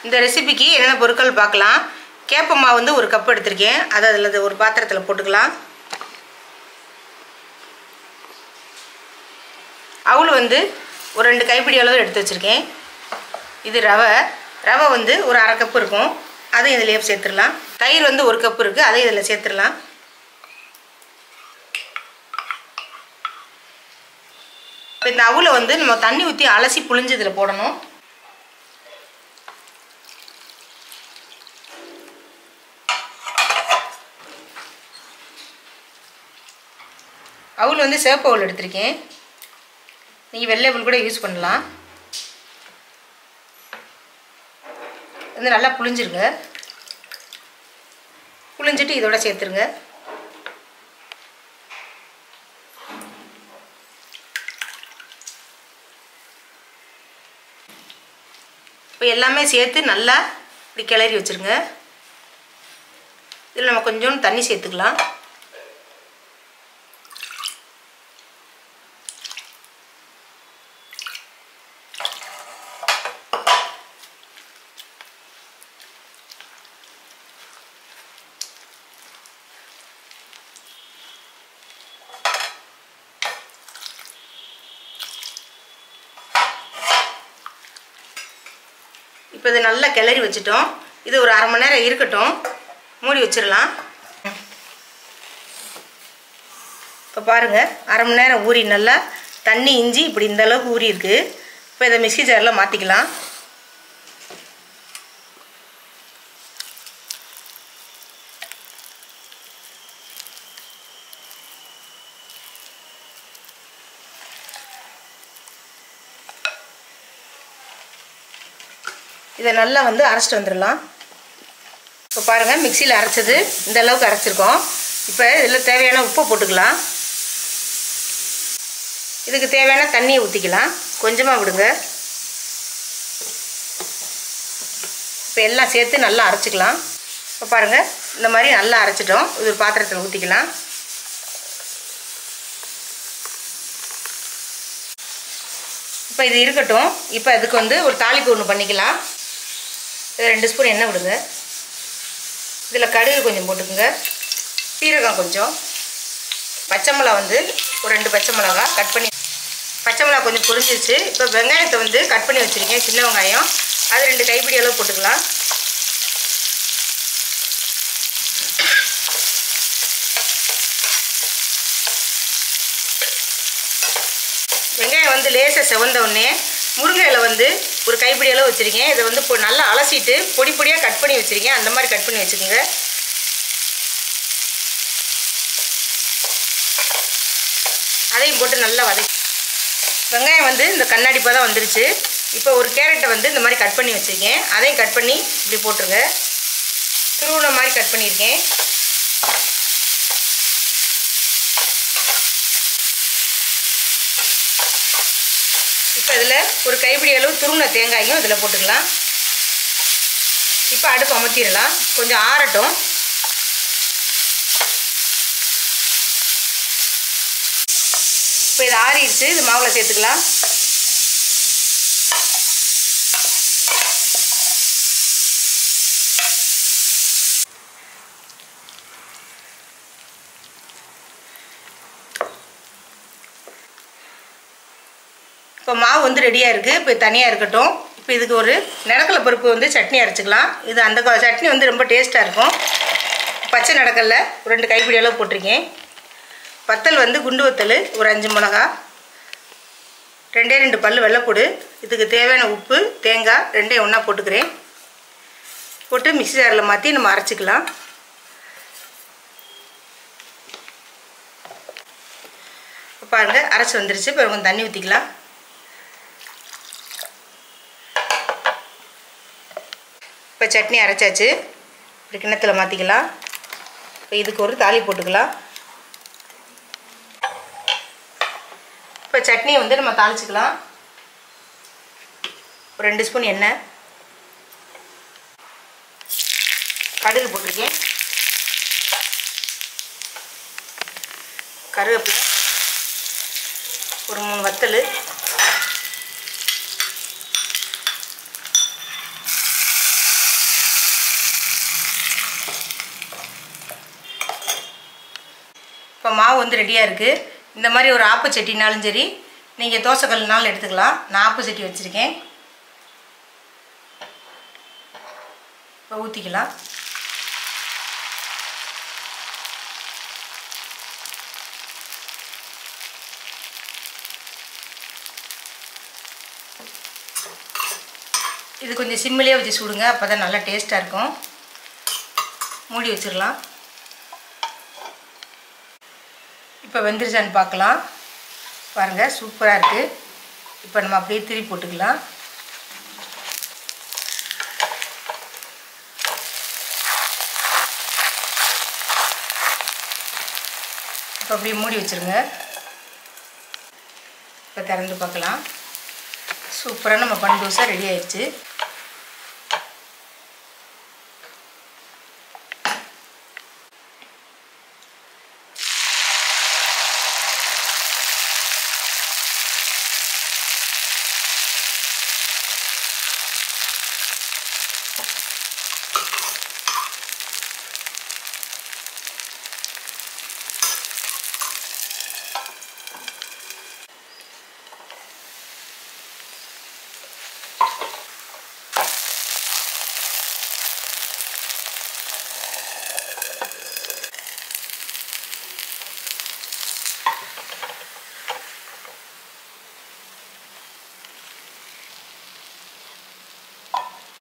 இந்த ரெசிபிக்கு என்னென்ன பொருட்கள் பார்க்கலாம். கேப்ப மாவு வந்து ஒரு கப் எடுத்திருக்கேன். அதை அதில் ஒரு பாத்திரத்தில் போட்டுக்கலாம். அவுள் வந்து ஒரு 2 கைப்பிடி அளவு எடுத்து வச்சுருக்கேன். இது ரவை வந்து ஒரு அரை கப் இருக்கும். அதையும் இதிலேயே சேர்த்துடலாம். தயிர் வந்து ஒரு கப் இருக்குது, அதையும் இதில் சேர்த்துடலாம். இப்போ இந்த அவுளை வந்து நம்ம தண்ணி ஊற்றி அலசி புழிஞ்சு இதில் போடணும். அவுள் வந்து சிவப்பு அவுள் எடுத்திருக்கேன். நீங்கள் வெள்ளை அவுள் கூட யூஸ் பண்ணலாம். வந்து நல்லா புழிஞ்சிருங்க. புழிஞ்சிட்டு இதோட சேர்த்துருங்க. இப்போ எல்லாமே சேர்த்து நல்லா இப்படி கிளறி வச்சுருங்க. இதில் நம்ம கொஞ்சோண்டு தண்ணி சேர்த்துக்கலாம். இப்போ இது நல்லா கிளறி வச்சுட்டோம். இது ஒரு அரை மணி நேரம் இருக்கட்டும். மூடி வச்சிடலாம். இப்போ பாருங்கள், அரை மணி நேரம் ஊறி நல்லா தண்ணி இஞ்சி இப்படி இந்த அளவுக்கு ஊறி இருக்குது. இப்போ இதை மிக்ஸி ஜாரில் மாற்றிக்கலாம். இதை நல்லா வந்து அரைச்சிட்டு வந்துடலாம். இப்போ பாருங்கள், மிக்சியில் அரைச்சது இந்த அளவுக்கு அரைச்சிருக்கோம். இப்போ இதில் தேவையான உப்பை போட்டுக்கலாம். இதுக்கு தேவையான தண்ணியை ஊற்றிக்கலாம். கொஞ்சமாக விடுங்க. இப்போ எல்லாம் சேர்த்து நல்லா அரைச்சிக்கலாம். இப்போ பாருங்கள், இந்த மாதிரி நல்லா அரைச்சிட்டோம். இது ஒரு பாத்திரத்தில் ஊற்றிக்கலாம். இப்போ இது இருக்கட்டும். இப்போ அதுக்கு வந்து ஒரு தாளிப்பு ஒன்று பண்ணிக்கலாம். இதில் 2 ஸ்பூன் எண்ணெய் விடுங்க. இதில் கடுகு கொஞ்சம் போட்டுக்குங்க. சீரகம் கொஞ்சம், பச்சை மிளகா வந்து ஒரு 2 பச்சை மிளகா கட் பண்ணி, பச்சை மிளகா கொஞ்சம் பொரிஞ்சிருச்சு. இப்போ வெங்காயத்தை வந்து கட் பண்ணி வச்சுருக்கேன், சின்ன வெங்காயம். அது 2 கைப்பிடி அளவு போட்டுக்கலாம். வெங்காயம் வந்து லேசாக செவந்த உடனே முருங்கை இலை வந்து ஒரு கைப்பிடி அளவு வச்சுருக்கேன். இதை வந்து நல்லா அலசிட்டு பொடி பொடியாக கட் பண்ணி வச்சுருக்கேன். அந்த மாதிரி கட் பண்ணி வச்சுக்கோங்க. அதையும் போட்டு நல்லா வதக்கி, வெங்காயம் வந்து இந்த கண்ணாடி பதம் வந்துருச்சு. இப்போ ஒரு கேரட்டை வந்து இந்த மாதிரி கட் பண்ணி வச்சுருக்கேன். அதையும் கட் பண்ணி இப்படி போட்டுருங்க. துருவுன மாதிரி கட் பண்ணியிருக்கேன். இப்போ இதில் ஒரு கைப்பிடி அளவு துருவின தேங்காயும் இதில் போட்டுக்கலாம். இப்போ அடுப்பு அமர்த்திடலாம். கொஞ்சம் ஆறட்டும். இப்போ இது ஆறிடுச்சு. இது மாவில் சேர்த்துக்கலாம். இப்போ மாவு வந்து ரெடியாக இருக்குது. இப்போ தனியாக இருக்கட்டும். இப்போ இதுக்கு ஒரு நிலக்கடலை பருப்பு வந்து சட்னி அரைச்சிக்கலாம். இது அந்த சட்னி வந்து ரொம்ப டேஸ்ட்டாக இருக்கும். பச்சை நிலக்கடலை ஒரு 2 கைப்பிடி அளவு போட்டிருக்கேன். வத்தல் வந்து குண்டு வத்தல் ஒரு 5 மிளகா, 2 பல் வெள்ளைப்பூடு, இதுக்கு தேவையான உப்பு, தேங்காய் 2 ஒன்றா போட்டுக்கிறேன். போட்டு மிக்ஸி ஜாரில் மாற்றி நம்ம அரைச்சிக்கலாம். பாருங்கள், அரைச்சி வந்துருச்சு. இப்போ கொஞ்சம் தண்ணி ஊற்றிக்கலாம். இப்போ சட்னி அரைச்சாச்சு. இப்படி கிண்ணத்தில் மாற்றிக்கலாம். இப்போ இதுக்கு ஒரு தாளி போட்டுக்கலாம். இப்போ சட்னியை வந்து நம்ம தாளிச்சுக்கலாம். ஒரு 2 ஸ்பூன் எண்ணெய், கடுகு போட்டிருக்கேன், கருவேப்பிலை, ஒரு 3 வத்தல், வந்து ரெடியாக இருக்குது. இந்த மாதிரி ஒரு ஆப்பச்சட்டினாலும் சரி, நீங்கள் தோசைக்கல்லுனாலும் எடுத்துக்கலாம். நான் ஆப்பச்சட்டி வச்சுருக்கேன். இப்போ ஊற்றிக்கலாம். இது கொஞ்சம் சிம்மிலே வச்சு சுடுங்க, அப்போ தான் நல்லா டேஸ்ட்டாக இருக்கும். மூடி வச்சிடலாம். இப்போ வெந்துருச்சான்னு பார்க்கலாம். பாருங்கள், சூப்பராக இருக்குது. இப்போ நம்ம அப்படியே திருப்பி போட்டுக்கலாம். இப்போ அப்படியே மூடி வச்சுருங்க. இப்போ திறந்து பார்க்கலாம். சூப்பராக நம்ம பன் தோசை ரெடி ஆயிடுச்சு.